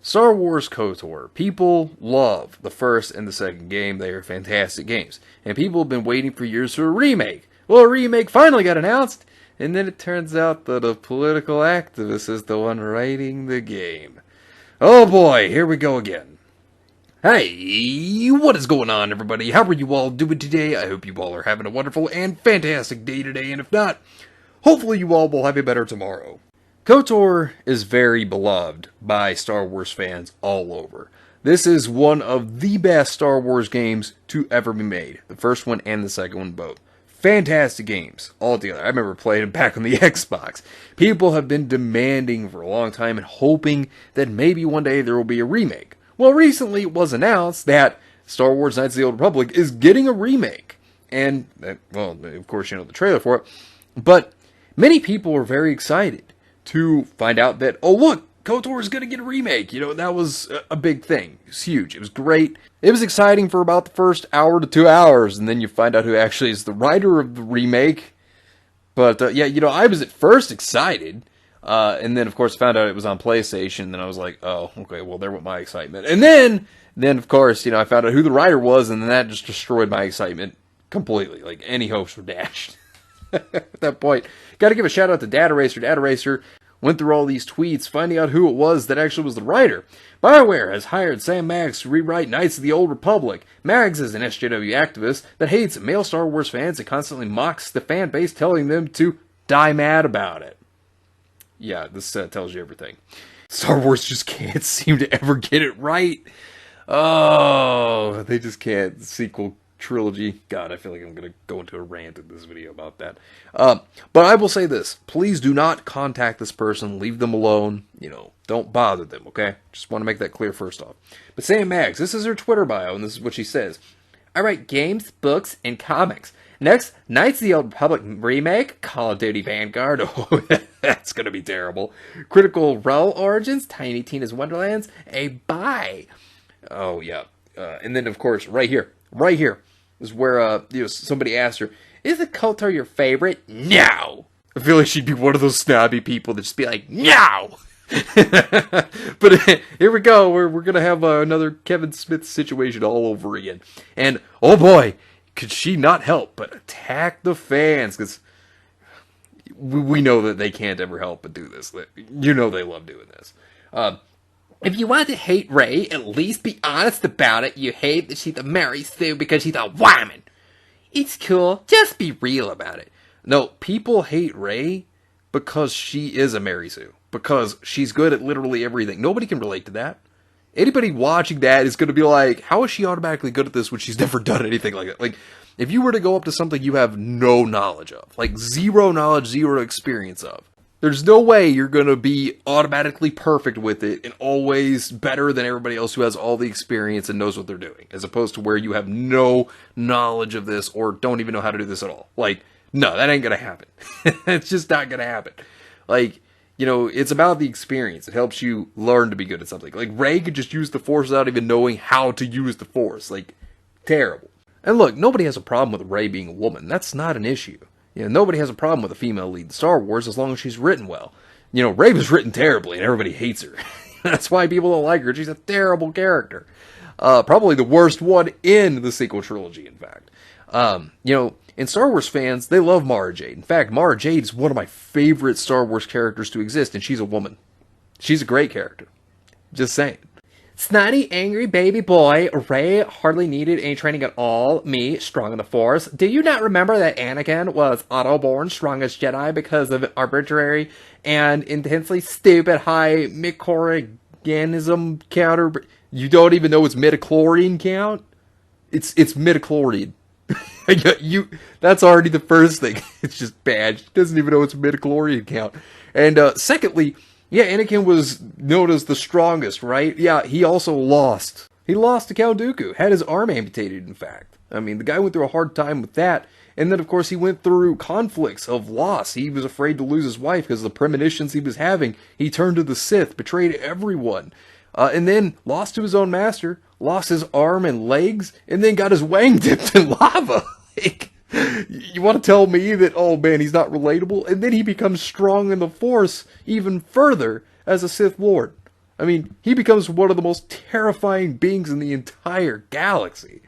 Star Wars KOTOR. People love the first and the second game. They are fantastic games. And people have been waiting for years for a remake. Well, a remake finally got announced, and then it turns out that a political activist is the one writing the game. Oh boy, here we go again. Hey, what is going on, everybody? How are you all doing today? I hope you all are having a wonderful and fantastic day today, and if not, hopefully you all will have a better tomorrow. KOTOR is very beloved by Star Wars fans all over. This is one of the best Star Wars games to ever be made. The first one and the second one both. Fantastic games altogether. I remember playing them back on the Xbox. People have been demanding for a long time and hoping that maybe one day there will be a remake. Well, recently it was announced that Star Wars Knights of the Old Republic is getting a remake. And, well, of course you know the trailer for it. But many people are very excited to find out that, oh look, KOTOR is going to get a remake. You know, that was a big thing. It was huge. It was great. It was exciting for about the first hour to 2 hours, and then you find out who actually is the writer of the remake. But, yeah, you know, I was at first excited, and then, of course, found out it was on PlayStation, and then I was like, oh, okay, well, there went my excitement. And then, of course, you know, I found out who the writer was, and then that just destroyed my excitement completely. Like, any hopes were dashed. At that point, got to give a shout out to Data Racer. Data Racer went through all these tweets, finding out who it was that actually was the writer. BioWare has hired Sam Maggs to rewrite Knights of the Old Republic. Maggs is an SJW activist that hates male Star Wars fans and constantly mocks the fan base, telling them to die mad about it. Yeah, this tells you everything. Star Wars just can't seem to ever get it right. Oh, they just can't. Sequel trilogy. God, I feel like I'm going to go into a rant in this video about that. But I will say this. Please do not contact this person. Leave them alone. You know, don't bother them, okay? Just want to make that clear first off. But Sam Maggs, this is her Twitter bio, and this is what she says. I write games, books, and comics. Next, Knights of the Old Republic remake, Call of Duty Vanguard. Oh, that's going to be terrible. Critical Role Origins, Tiny Tina's Wonderlands, a buy. Oh, yeah. And then, of course, right here is where you know, somebody asked her, is the KOTOR your favorite? No! I feel like she'd be one of those snobby people that just be like, no! But here we go, we're gonna have another Kevin Smith situation all over again. And, oh boy, could she not help but attack the fans, because we know that they can't ever help but do this. You know they love doing this. If you want to hate Rey, at least be honest about it. You hate that she's a Mary Sue because she's a woman. It's cool. Just be real about it. No, people hate Rey because she is a Mary Sue. Because she's good at literally everything. Nobody can relate to that. Anybody watching that is going to be like, how is she automatically good at this when she's never done anything like that? Like, if you were to go up to something you have no knowledge of, like zero knowledge, zero experience of, there's no way you're going to be automatically perfect with it and always better than everybody else who has all the experience and knows what they're doing. As opposed to where you have no knowledge of this or don't even know how to do this at all. Like, no, that ain't going to happen. It's just not going to happen. Like, you know, it's about the experience. It helps you learn to be good at something. Like, Rey could just use the Force without even knowing how to use the Force. Like, terrible. And look, nobody has a problem with Rey being a woman. That's not an issue. You know, nobody has a problem with a female lead in Star Wars as long as she's written well. You know, Rey was written terribly and everybody hates her. That's why people don't like her. She's a terrible character. Probably the worst one in the sequel trilogy, in fact. You know, and Star Wars fans, they love Mara Jade. In fact, Mara Jade is one of my favorite Star Wars characters to exist, and she's a woman. She's a great character. Just saying. Snotty, angry baby boy, Rey hardly needed any training at all. Me, strong in the Force. Do you not remember that Anakin was auto-born strongest Jedi because of arbitrary and intensely stupid high midichlorianism counter? You don't even know its midichlorian count? It's midichlorian. That's already the first thing. It's just bad. She doesn't even know its midichlorian count. And secondly, yeah, Anakin was known as the strongest, right? Yeah, he also lost. He lost to Count Dooku. Had his arm amputated, in fact. I mean, the guy went through a hard time with that. And then, of course, he went through conflicts of loss. He was afraid to lose his wife because of the premonitions he was having. He turned to the Sith, betrayed everyone. And then lost to his own master, lost his arm and legs, and then got his wang dipped in lava. Like, you want to tell me that, oh man, he's not relatable? And then he becomes strong in the Force even further as a Sith Lord. I mean, he becomes one of the most terrifying beings in the entire galaxy.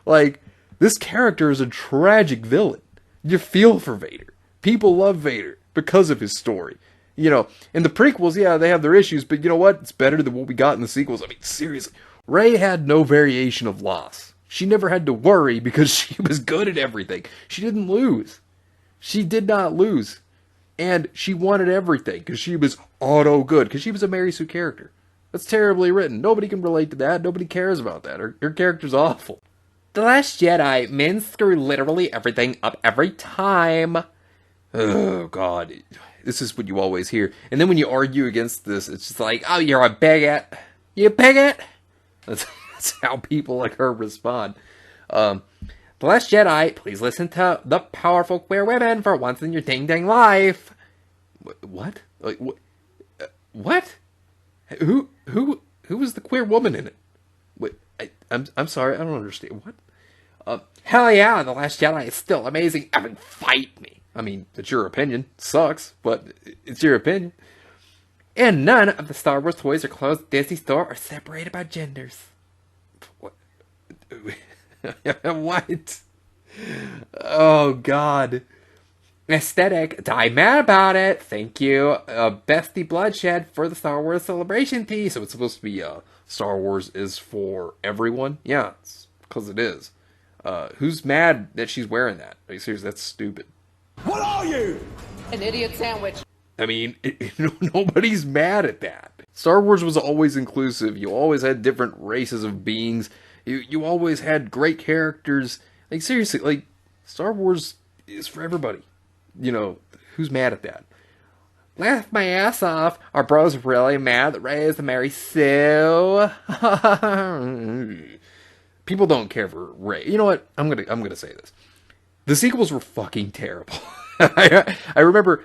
Like, this character is a tragic villain. You feel for Vader. People love Vader because of his story. You know, in the prequels, yeah, they have their issues, but you know what? It's better than what we got in the sequels. I mean, seriously. Rey had no variation of loss. She never had to worry because she was good at everything. She didn't lose. She did not lose. And she wanted everything because she was auto good, because she was a Mary Sue character. That's terribly written. Nobody can relate to that. Nobody cares about that. Her character's awful. The Last Jedi, men screw literally everything up every time. Oh, God. This is what you always hear. And then when you argue against this, it's just like, oh, you're a bigot. You bigot? That's how people like her respond. The Last Jedi, please listen to the powerful queer women for once in your ding-dang life. What? Like, what? Who was the queer woman in it? Wait, I'm sorry, I don't understand. What? Hell yeah, The Last Jedi is still amazing. Evan, fight me. I mean, it's your opinion. Sucks, but it's your opinion. And none of the Star Wars toys or clothes at Disney Store are separated by genders. What? What? Oh, God. Aesthetic. Die mad about it. Thank you. Bestie Bloodshed for the Star Wars Celebration tee. So it's supposed to be Star Wars is for everyone? Yeah, it's because it is. Who's mad that she's wearing that? Like, seriously, that's stupid. What are you? An idiot sandwich. I mean, nobody's mad at that. Star Wars was always inclusive. You always had different races of beings. You always had great characters. Like, seriously, like, Star Wars is for everybody. You know, who's mad at that? Laugh my ass off. Our bro's really mad that Rey is a Mary Sue. People don't care for Rey. You know what? I'm gonna say this. The sequels were fucking terrible. I remember,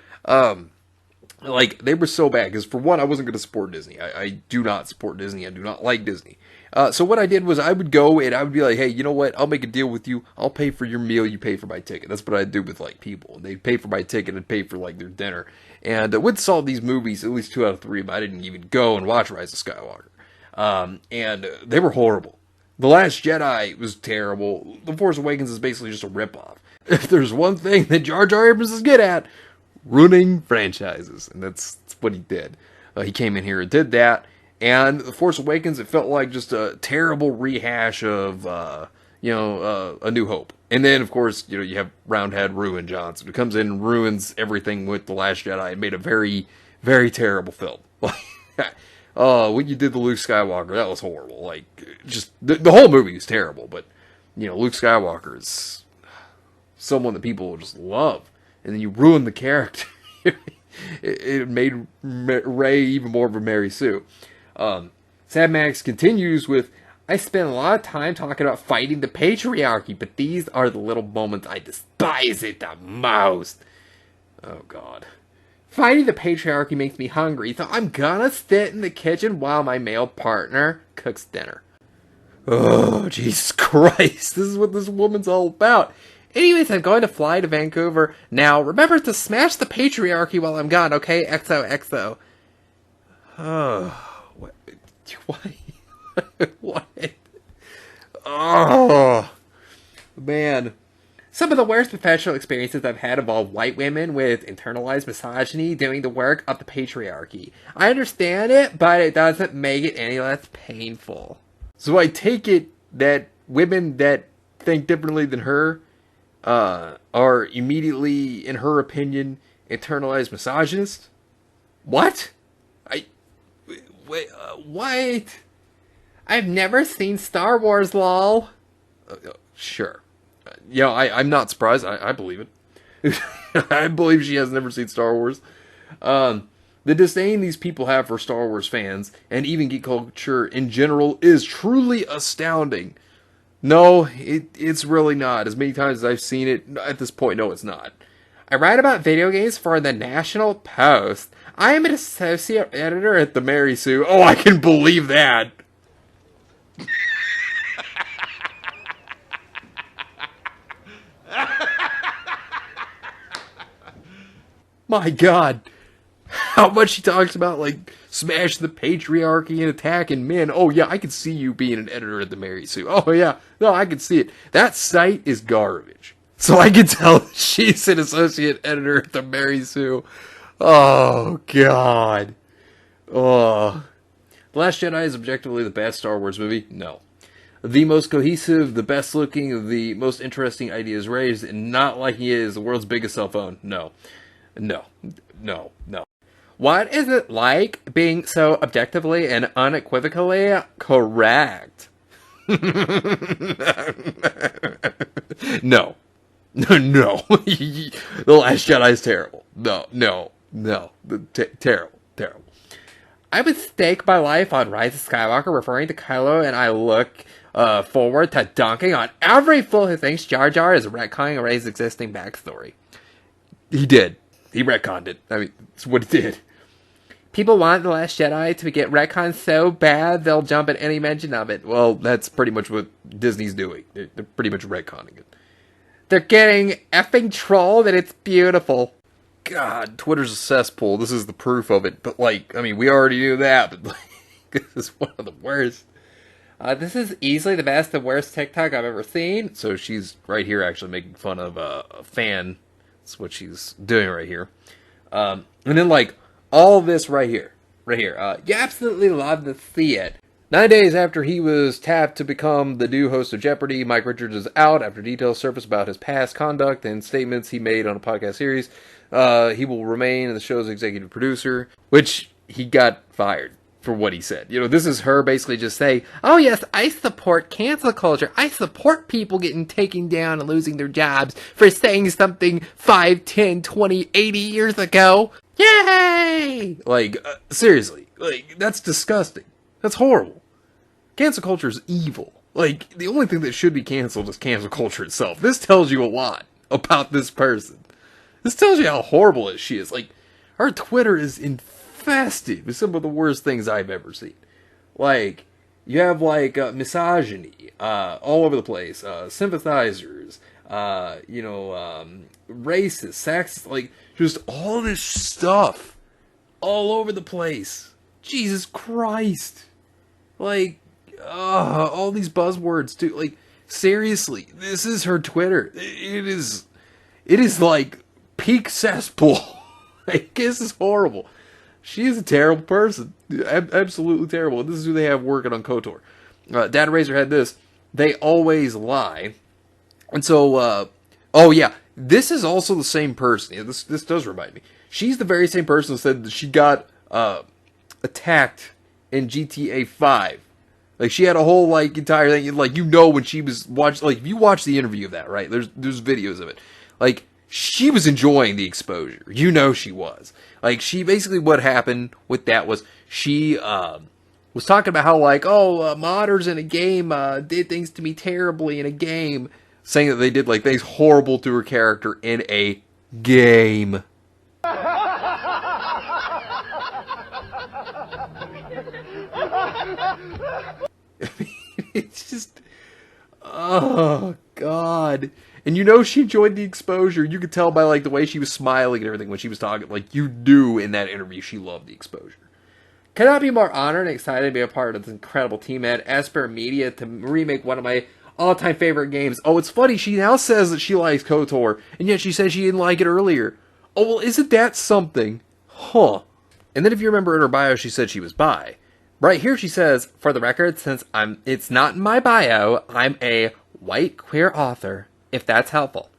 like, they were so bad, because for one, I wasn't going to support Disney. I do not support Disney. I do not like Disney. So what I did was I would go and I would be like, hey, you know what? I'll make a deal with you. I'll pay for your meal. You pay for my ticket. That's what I do with, like, people. They'd pay for my ticket and pay for, like, their dinner. And with saw these movies, at least 2 out of 3 of them, I didn't even go and watch Rise of Skywalker. And they were horrible. The Last Jedi was terrible. The Force Awakens is basically just a ripoff. If there's one thing that Jar Jar Abrams is good at, ruining franchises. And that's what he did. He came in here and did that. And The Force Awakens, it felt like just a terrible rehash of, A New Hope. And then, of course, you have Roundhead Ruin Johnson, who comes in and ruins everything with The Last Jedi and made a very, very terrible film. What you did to Luke Skywalker, that was horrible. Like, just, the whole movie was terrible, but, Luke Skywalker is someone that people will just love. And then you ruin the character. It made Rey even more of a Mary Sue. Sad Max continues with, I spent a lot of time talking about fighting the patriarchy, but these are the little moments I despise it the most. Oh, God. Fighting the patriarchy makes me hungry, so I'm gonna sit in the kitchen while my male partner cooks dinner. Oh, Jesus Christ. This is what this woman's all about. Anyways, I'm going to fly to Vancouver. Now, remember to smash the patriarchy while I'm gone, okay? XOXO. Oh, what? What? Oh, man. Some of the worst professional experiences I've had involve white women with internalized misogyny doing the work of the patriarchy. I understand it, but it doesn't make it any less painful. So I take it that women that think differently than her are immediately, in her opinion, internalized misogynists? What? Wait, what? I've never seen Star Wars, lol. Sure. I'm not surprised. I believe it. I believe she has never seen Star Wars. The disdain these people have for Star Wars fans, and even geek culture in general, is truly astounding. No, it's really not. As many times as I've seen it, at this point, no, it's not. I write about video games for the National Post. I am an associate editor at the Mary Sue. Oh, I can believe that. My God. How much she talks about, like, smash the patriarchy and attacking men. Oh yeah, I could see you being an editor at the Mary Sue. Oh yeah, no, I could see it. That site is garbage. So I can tell she's an associate editor at the Mary Sue. Oh God. Oh. The Last Jedi is objectively the best Star Wars movie? No. The most cohesive, the best looking, the most interesting ideas raised, and not like he is the world's biggest cell phone? No. No. No. No. What is it like being so objectively and unequivocally correct? No. No. The Last Jedi is terrible. No. Terrible. Terrible. I would stake my life on Rise of Skywalker referring to Kylo, and I look forward to dunking on every fool who thinks Jar Jar is retconning Rey's existing backstory. He did. He retconned it. I mean, that's what he did. People want The Last Jedi to get retconned so bad they'll jump at any mention of it. Well, that's pretty much what Disney's doing. They're pretty much retconning it. They're getting effing trolled and it's beautiful. God, Twitter's a cesspool. This is the proof of it. But, like, I mean, we already knew that. But, like, this is one of the worst. This is easily the best and worst TikTok I've ever seen. So she's right here actually making fun of a fan. That's what she's doing right here. And then, like, all this right here. Right here. You absolutely love to see it. 9 days after he was tapped to become the new host of Jeopardy, Mike Richards is out after details surface about his past conduct and statements he made on a podcast series. He will remain the show's executive producer, which he got fired for what he said. You know, this is her basically just saying, oh yes, I support cancel culture. I support people getting taken down and losing their jobs for saying something 5, 10, 20, 80 years ago. Yay! Like, seriously. Like, that's disgusting. That's horrible. Cancel culture is evil. Like, the only thing that should be canceled is cancel culture itself. This tells you a lot about this person. This tells you how horrible she is. Like, her Twitter is infested with some of the worst things I've ever seen. Like, you have, like, misogyny all over the place. Sympathizers. Racist. Sexist. Like, just all this stuff all over the place. Jesus Christ. Like, all these buzzwords, too. Like, seriously, this is her Twitter. It is like peak cesspool. Like, this is horrible. She is a terrible person. Absolutely terrible. This is who they have working on KOTOR. Data Razor had this. They always lie. And so, oh yeah, this is also the same person. Yeah, this does remind me. She's the very same person who said that she got attacked in GTA 5. Like, she had a whole, like, entire thing, like, you know when she was watching, like, if you watch the interview of that, right, there's videos of it, like, she was enjoying the exposure, you know she was, like, she, basically what happened with that was, she, was talking about how, like, modders in a game, did things to me terribly in a game, saying that they did, like, things horrible to her character in a game. It's just, oh God. And you know she enjoyed the exposure. You could tell by, like, the way she was smiling and everything when she was talking. Like, you knew in that interview she loved the exposure. Cannot be more honored and excited to be a part of this incredible team at Esper Media to remake one of my all-time favorite games. Oh, it's funny. She now says that she likes KOTOR, and yet she said she didn't like it earlier. Oh, well, isn't that something? Huh. And then if you remember in her bio, she said she was bi. Right here she says, for the record, since it's not in my bio, I'm a white queer author, if that's helpful.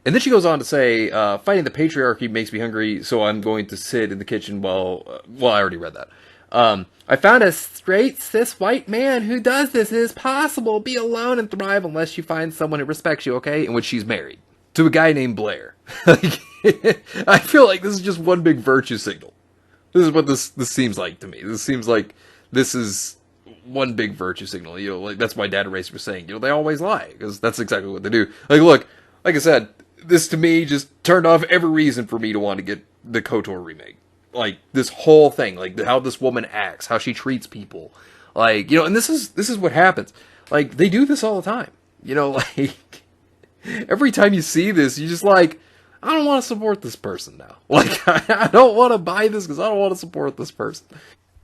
And then she goes on to say, fighting the patriarchy makes me hungry, so I'm going to sit in the kitchen while I already read that. I found a straight cis white man who does this. It is possible. Be alone and thrive unless you find someone who respects you, okay? In which she's married to a guy named Blair. Like, I feel like this is just one big virtue signal. This is what this seems like to me. This seems like this is one big virtue signal. You know, like, that's why Data Racer was saying, you know, they always lie, because that's exactly what they do. Like, look, like I said, this to me just turned off every reason for me to want to get the KOTOR remake. Like, this whole thing, like, how this woman acts, how she treats people. Like, you know, and this is what happens. Like, they do this all the time. You know, like, every time you see this, you just like, I don't want to support this person now. Like, I don't want to buy this because I don't want to support this person.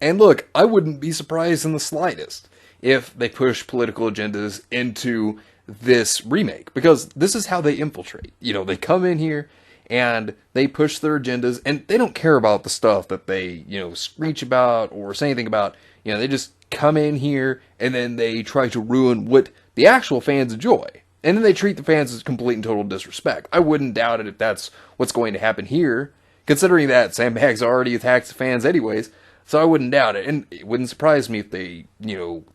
And look, I wouldn't be surprised in the slightest if they push political agendas into this remake, because this is how they infiltrate. They come in here and they push their agendas, and they don't care about the stuff that they, screech about or say anything about. They just come in here and then they try to ruin what the actual fans enjoy. And then they treat the fans as complete and total disrespect. I wouldn't doubt it if that's what's going to happen here, considering that Sandbags already attacks the fans anyways. So I wouldn't doubt it. And it wouldn't surprise me if they,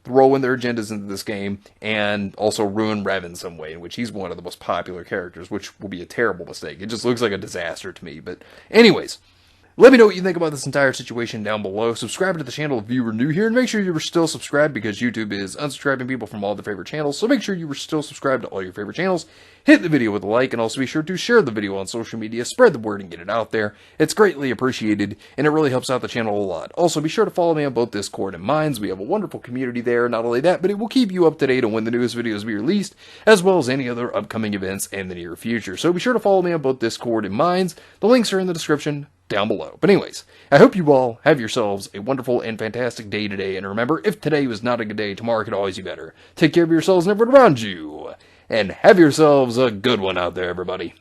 throw in their agendas into this game and also ruin Rev in some way, in which he's one of the most popular characters, which will be a terrible mistake. It just looks like a disaster to me. But anyways, let me know what you think about this entire situation down below. Subscribe to the channel if you were new here, and make sure you were still subscribed, because YouTube is unsubscribing people from all their favorite channels. So make sure you were still subscribed to all your favorite channels. Hit the video with a like, and also be sure to share the video on social media. Spread the word and get it out there. It's greatly appreciated, and it really helps out the channel a lot. Also, be sure to follow me on both Discord and Minds. We have a wonderful community there. Not only that, but it will keep you up to date on when the newest videos be released, as well as any other upcoming events in the near future. So be sure to follow me on both Discord and Minds. The links are in the description down below. But anyways, I hope you all have yourselves a wonderful and fantastic day today. And remember, if today was not a good day, tomorrow could always be better. Take care of yourselves and everyone around you. And have yourselves a good one out there, everybody.